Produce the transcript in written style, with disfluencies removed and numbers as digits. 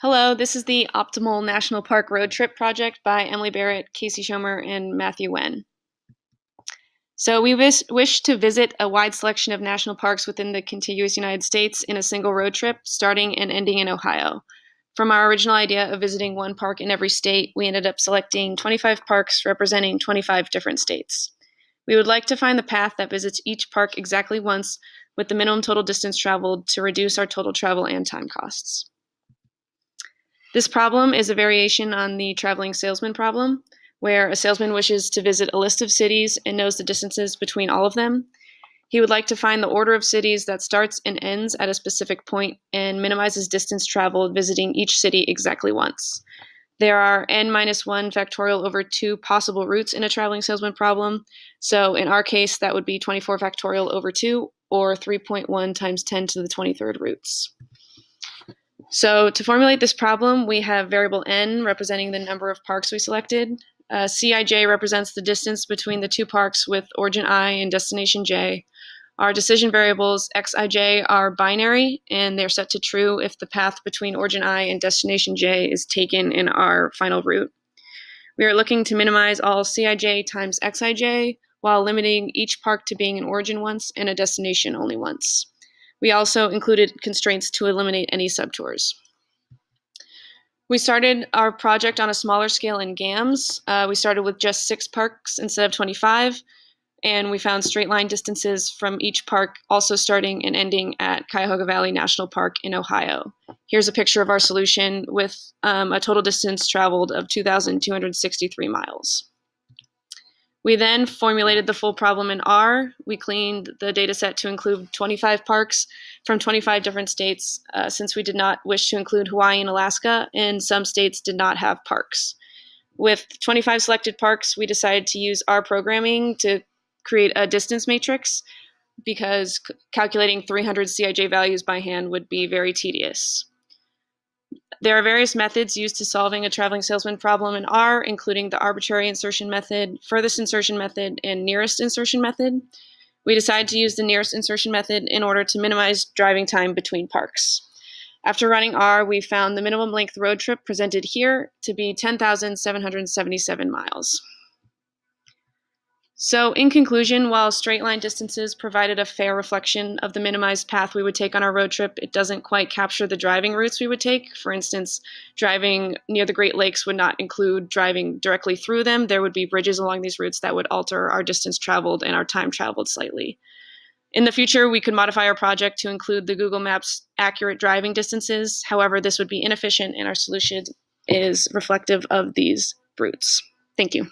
Hello, this is the Optimal National Park Road Trip project by Emily Barrett, Casey Schomer, and Matthew Wen. So we wish to visit a wide selection of national parks within the contiguous United States in a single road trip, starting and ending in Ohio. From our original idea of visiting one park in every state, we ended up selecting 25 parks representing 25 different states. We would like to find the path that visits each park exactly once with the minimum total distance traveled to reduce our total travel and time costs. This problem is a variation on the traveling salesman problem, where a salesman wishes to visit a list of cities and knows the distances between all of them. He would like to find the order of cities that starts and ends at a specific point and minimizes distance traveled visiting each city exactly once. There are n-1 factorial over 2 possible routes in a traveling salesman problem. So in our case, that would be 24 factorial over 2 or 3.1 times 10 to the 23rd routes. So to formulate this problem, we have variable n representing the number of parks we selected. Cij represents the distance between the two parks with origin I and destination j. Our decision variables xij are binary, and they're set to true if the path between origin I and destination j is taken in our final route. We are looking to minimize all Cij times xij while limiting each park to being an origin once and a destination only once. We also included constraints to eliminate any subtours. We started our project on a smaller scale in GAMS. We started with just 6 parks instead of 25, and we found straight line distances from each park also starting and ending at Cuyahoga Valley National Park in Ohio. Here's a picture of our solution with a total distance traveled of 2,263 miles. We then formulated the full problem in R. We cleaned the data set to include 25 parks from 25 different states, since we did not wish to include Hawaii and Alaska, and some states did not have parks. With 25 selected parks, we decided to use R programming to create a distance matrix because calculating 300 Cij values by hand would be very tedious. There are various methods used to solving a traveling salesman problem in R, including the arbitrary insertion method, furthest insertion method, and nearest insertion method. We decided to use the nearest insertion method in order to minimize driving time between parks. After running R, we found the minimum length road trip presented here to be 10,777 miles. So in conclusion, while straight line distances provided a fair reflection of the minimized path we would take on our road trip, it doesn't quite capture the driving routes we would take. For instance, driving near the Great Lakes would not include driving directly through them. There would be bridges along these routes that would alter our distance traveled and our time traveled slightly. In the future, we could modify our project to include the Google Maps accurate driving distances. However, this would be inefficient and our solution is reflective of these routes. Thank you.